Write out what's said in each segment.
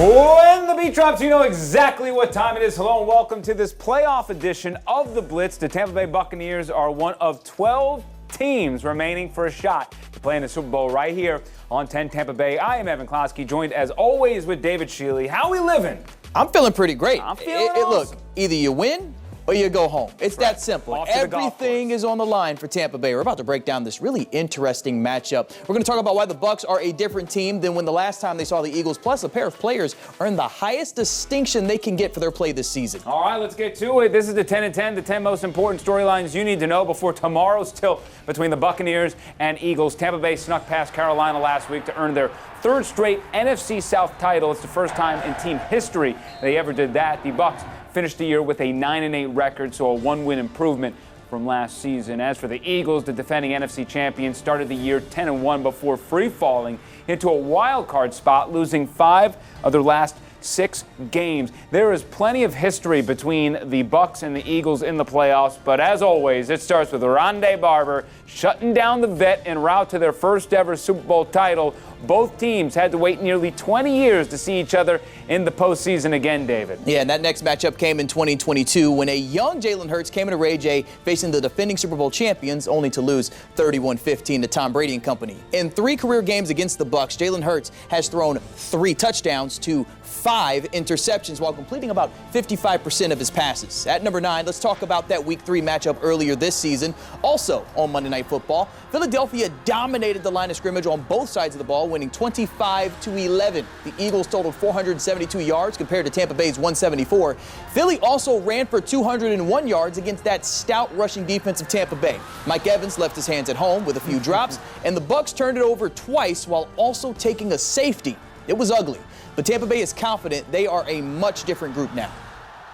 When the beat drops, you know exactly what time it is. Hello and welcome to this playoff edition of the Blitz. The Tampa Bay Buccaneers are one of 12 teams remaining for a shot to play in the Super Bowl right here on 10 Tampa Bay. I am Evan Closky, joined as always with David Schiele. How we living? I'm feeling pretty great. I'm feeling awesome. Look, either you win or you go home. It's that simple. Everything is on the line for Tampa Bay. We're about to break down this really interesting matchup. We're going to talk about why the Bucs are a different team than when the last time they saw the Eagles. Plus, a pair of players earned the highest distinction they can get for their play this season. All right, let's get to it. This is the 10 and 10, the 10 most important storylines you need to know before tomorrow's tilt between the Buccaneers and Eagles. Tampa Bay snuck past Carolina last week to earn their third straight NFC South title. It's the first time in team history they ever did that. The Bucs finished the year with a 9-8 record, so a one-win improvement from last season. As for the Eagles, the defending NFC champions started the year 10-1 before free-falling into a wild card spot, losing 5 of their last 6 games. There is plenty of history between the Bucs and the Eagles in the playoffs, but as always, it starts with Rondé Barber shutting down the vet en route to their first ever Super Bowl title. Both teams had to wait nearly 20 years to see each other in the postseason again, David. Yeah, and that next matchup came in 2022 when a young Jalen Hurts came into Ray J facing the defending Super Bowl champions, only to lose 31-15 to Tom Brady and company. In 3 career games against the Bucs, Jalen Hurts has thrown 3 touchdowns to 5 interceptions while completing about 55% of his passes. At number 9, let's talk about that Week 3 matchup earlier this season. Also on Monday Night Football, Philadelphia dominated the line of scrimmage on both sides of the ball, winning 25-11. The Eagles totaled 472 yards compared to Tampa Bay's 174. Philly also ran for 201 yards against that stout rushing defense of Tampa Bay. Mike Evans left his hands at home with a few drops, and the Bucs turned it over twice while also taking a safety. It was ugly, but Tampa Bay is confident they are a much different group now.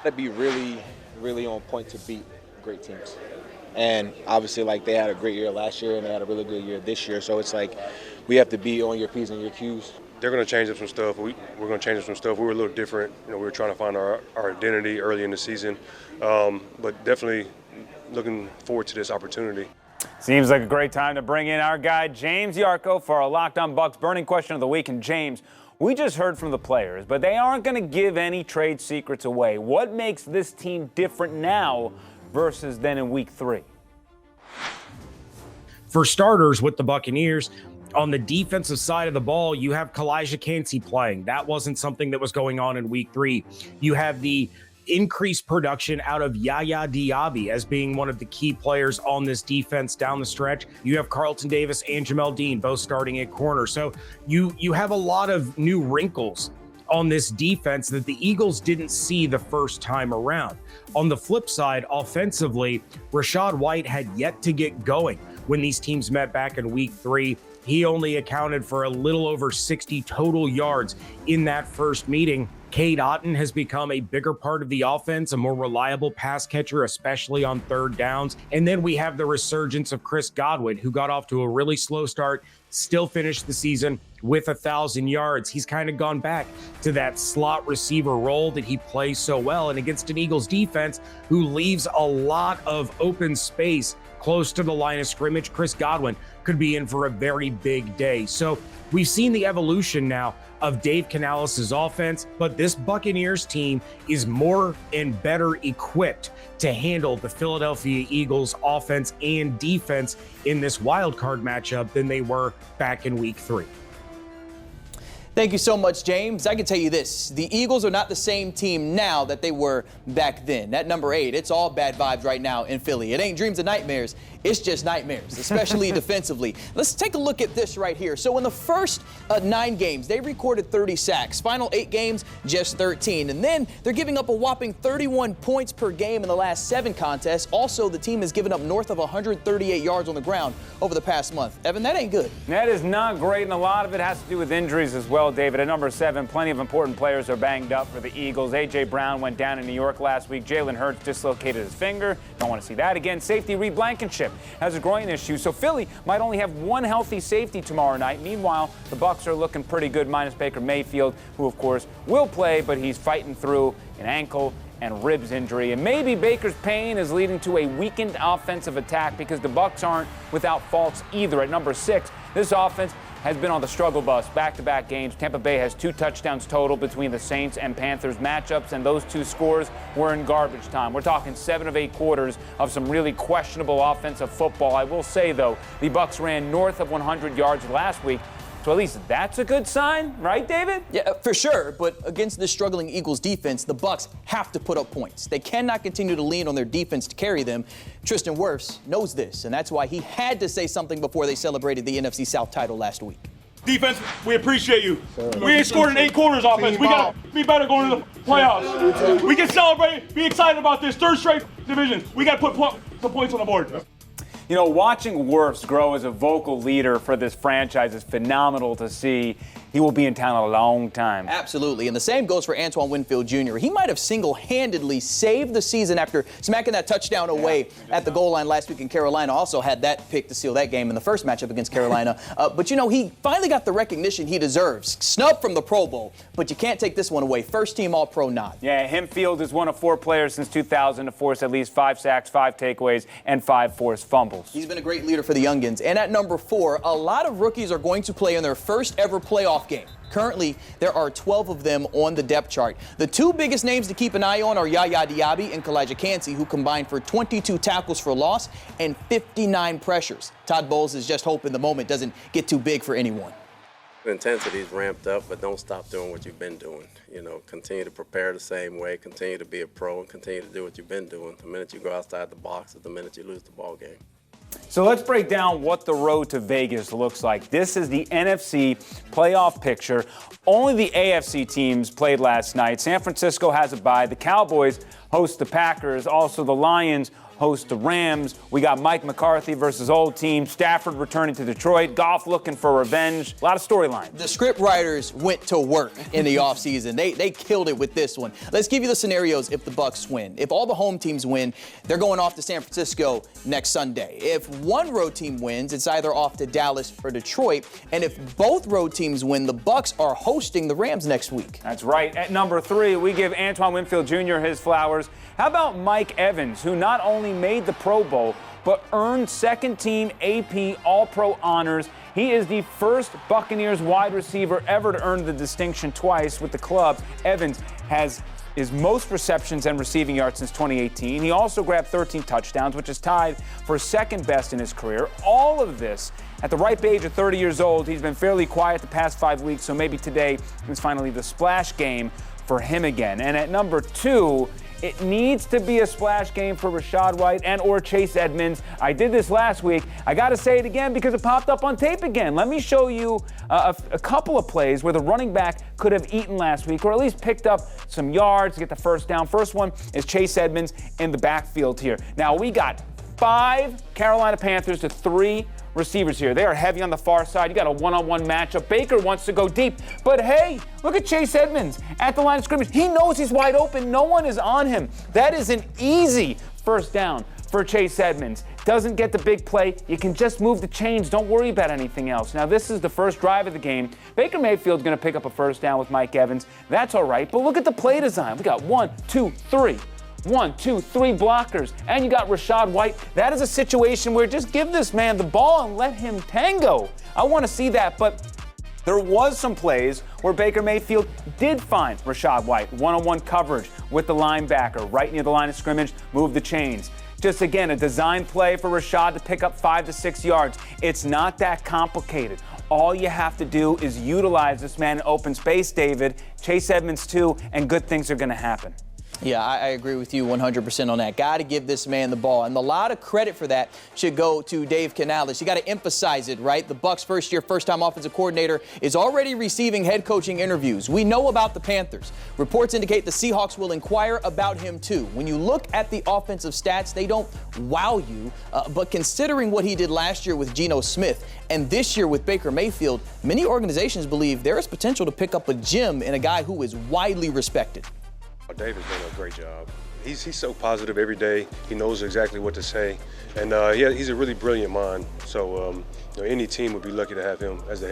That'd be really on point to beat great teams. And obviously, like, they had a great year last year and they had a really good year this year. So it's like we have to be on your P's and your Q's. They're going to change up some stuff. We're going to change up some stuff. We were a little different. We were trying to find our identity early in the season. But definitely looking forward to this opportunity. Seems like a great time to bring in our guy, James Yarko, for our Locked On Bucs burning question of the week. And James, we just heard from the players, but they aren't going to give any trade secrets away. What makes this team different now versus then in Week 3? For starters, with the Buccaneers, on the defensive side of the ball, you have Kalijah Kancey playing. That wasn't something that was going on in Week 3. You have the increased production out of Yaya Diaby as being one of the key players on this defense down the stretch. You have Carlton Davis and Jamel Dean both starting at corner. So you have a lot of new wrinkles on this defense that the Eagles didn't see the first time around. On the flip side, offensively, Rachaad White had yet to get going when these teams met back in Week 3. He only accounted for a little over 60 total yards in that first meeting. Cade Otton has become a bigger part of the offense, a more reliable pass catcher, especially on third downs. And then we have the resurgence of Chris Godwin, who got off to a really slow start, still finished the season with 1,000 yards. He's kind of gone back to that slot receiver role that he plays so well. And against an Eagles defense who leaves a lot of open space close to the line of scrimmage, Chris Godwin could be in for a very big day. So we've seen the evolution now of Dave Canales' offense, but this Buccaneers team is more and better equipped to handle the Philadelphia Eagles offense and defense in this wild card matchup than they were back in Week 3. Thank you so much, James. I can tell you this. The Eagles are not the same team now that they were back then. At number 8, it's all bad vibes right now in Philly. It ain't dreams and nightmares. It's just nightmares, especially defensively. Let's take a look at this right here. So in the first 9 games, they recorded 30 sacks. Final 8 games, just 13. And then they're giving up a whopping 31 points per game in the last 7 contests. Also, the team has given up north of 138 yards on the ground over the past month. Evan, that ain't good. That is not great, and a lot of it has to do with injuries as well, David. At number 7, plenty of important players are banged up for the Eagles. A.J. Brown went down in New York last week. Jalen Hurts dislocated his finger. Don't want to see that again. Safety Reed Blankenship has a groin issue, so Philly might only have one healthy safety tomorrow night. Meanwhile, the Bucs are looking pretty good, minus Baker Mayfield, who of course will play, but he's fighting through an ankle and ribs injury. And maybe Baker's pain is leading to a weakened offensive attack because the Bucs aren't without faults either. At number 6, this offense has been on the struggle bus back-to-back games. Tampa Bay has 2 touchdowns total between the Saints and Panthers matchups, and those 2 scores were in garbage time. We're talking 7 of 8 quarters of some really questionable offensive football. I will say, though, the Bucs ran north of 100 yards last week. So at least that's a good sign, right, David? Yeah, for sure. But against this struggling Eagles defense, the Bucs have to put up points. They cannot continue to lean on their defense to carry them. Tristan Wirfs knows this, and that's why he had to say something before they celebrated the NFC South title last week. Defense, we appreciate you. We ain't scored in 8 quarters offense. We got to be better going to the playoffs. We can celebrate, be excited about this 3rd straight division. We got to put some points on the board. You know, watching Wirfs grow as a vocal leader for this franchise is phenomenal to see. He will be in town a long time. Absolutely. And the same goes for Antoine Winfield Jr. He might have single-handedly saved the season after smacking that touchdown away at the goal line last week in Carolina. Also had that pick to seal that game in the first matchup against Carolina. But, you know, he finally got the recognition he deserves. Snub from the Pro Bowl, but you can't take this one away. First-team All-Pro nod. Yeah, Hempfield is one of 4 players since 2000 to force at least 5 sacks, 5 takeaways, and 5 forced fumbles. He's been a great leader for the Youngins. And at number 4, a lot of rookies are going to play in their first ever playoff game. Currently, there are 12 of them on the depth chart. The 2 biggest names to keep an eye on are Yaya Diaby and Elijah Cansey, who combined for 22 tackles for loss and 59 pressures. Todd Bowles is just hoping the moment doesn't get too big for anyone. The intensity's ramped up, but don't stop doing what you've been doing. You know, continue to prepare the same way, continue to be a pro, and continue to do what you've been doing. The minute you go outside the box is the minute you lose the ball game. So let's break down what the road to Vegas looks like. This is the NFC playoff picture. Only the AFC teams played last night. San Francisco has a bye. The Cowboys host the Packers. Also, the Lions host the Rams. We got Mike McCarthy versus old team. Stafford returning to Detroit. Goff looking for revenge. A lot of storylines. The script writers went to work in the offseason. They killed it with this one. Let's give you the scenarios if the Bucs win. If all the home teams win, they're going off to San Francisco next Sunday. If one road team wins, it's either off to Dallas or Detroit. And if both road teams win, the Bucs are hosting the Rams next week. That's right. At number 3, we give Antoine Winfield Jr. his flowers. How about Mike Evans, who not only made the Pro Bowl, but earned second-team AP All-Pro honors? He is the first Buccaneers wide receiver ever to earn the distinction twice with the club. Evans has his most receptions and receiving yards since 2018. He also grabbed 13 touchdowns, which is tied for second best in his career. All of this at the ripe age of 30 years old. He's been fairly quiet the past 5 weeks, so maybe today is finally the splash game for him again. And at number 2, it needs to be a splash game for Rachaad White and or Chase Edmonds. I did this last week. I got to say it again because it popped up on tape again. Let me show you a couple of plays where the running back could have eaten last week or at least picked up some yards to get the first down. First one is Chase Edmonds in the backfield here. Now, we got 5 Carolina Panthers to 3 receivers here. They are heavy on the far side. You got a one-on-one matchup. Baker wants to go deep. But hey, look at Chase Edmonds at the line of scrimmage. He knows he's wide open. No one is on him. That is an easy first down for Chase Edmonds. Doesn't get the big play. You can just move the chains. Don't worry about anything else. Now, this is the first drive of the game. Baker Mayfield's going to pick up a first down with Mike Evans. That's all right. But look at the play design. We got 1, 2, 3. 1, 2, 3 blockers, and you got Rachaad White. That is a situation where just give this man the ball and let him tango. I want to see that, but there was some plays where Baker Mayfield did find Rachaad White. One-on-one coverage with the linebacker right near the line of scrimmage, move the chains. Just, again, a design play for Rachaad to pick up 5 to 6 yards. It's not that complicated. All you have to do is utilize this man in open space, David. Chase Edmonds, too, and good things are going to happen. Yeah, I agree with you 100% on that. Got to give this man the ball. And a lot of credit for that should go to Dave Canales. You got to emphasize it, right? The Bucs first-time offensive coordinator is already receiving head coaching interviews. We know about the Panthers. Reports indicate the Seahawks will inquire about him, too. When you look at the offensive stats, they don't wow you. But considering what he did last year with Geno Smith and this year with Baker Mayfield, many organizations believe there is potential to pick up a gem in a guy who is widely respected. David's done a great job. He's so positive every day. He knows exactly what to say, and he's a really brilliant mind. So any team would be lucky to have him as the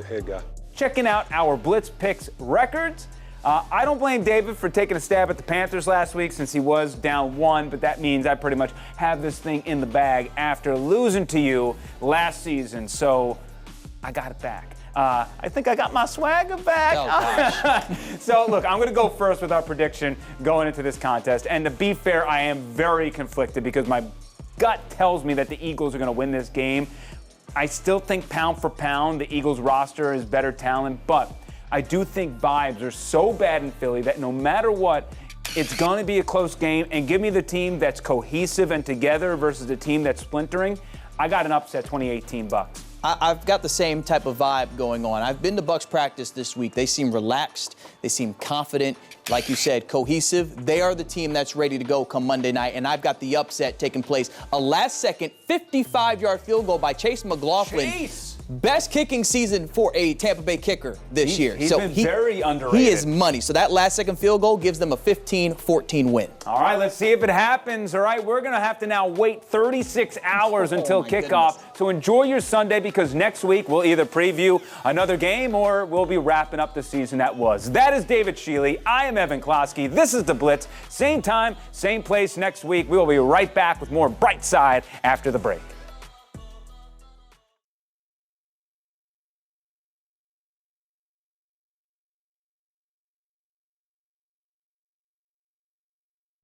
head guy. Checking out our Blitz Picks records. I don't blame David for taking a stab at the Panthers last week since he was down 1, but that means I pretty much have this thing in the bag after losing to you last season. So I got it back. I think I got my swagger back. Oh, So, look, I'm going to go first with our prediction going into this contest. And to be fair, I am very conflicted because my gut tells me that the Eagles are going to win this game. I still think pound for pound, the Eagles roster is better talent, but I do think vibes are so bad in Philly that no matter what, it's going to be a close game. And give me the team that's cohesive and together versus the team that's splintering. I got an upset 2018 Bucs. I've got the same type of vibe going on. I've been to Bucs practice this week. They seem relaxed. They seem confident. Like you said, cohesive. They are the team that's ready to go come Monday night, and I've got the upset taking place. A last-second 55-yard field goal by Chase McLaughlin. Chase! Best kicking season for a Tampa Bay kicker this year. He's been very underrated. He is money. So that last-second field goal gives them a 15-14 win. All right, let's see if it happens. All right, we're going to have to now wait 36 hours until kickoff. Goodness. So enjoy your Sunday because next week we'll either preview another game or we'll be wrapping up the season that was. That is David Schiele. I am Evan Closky. This is The Blitz. Same time, same place next week. We will be right back with more Bright Side after the break.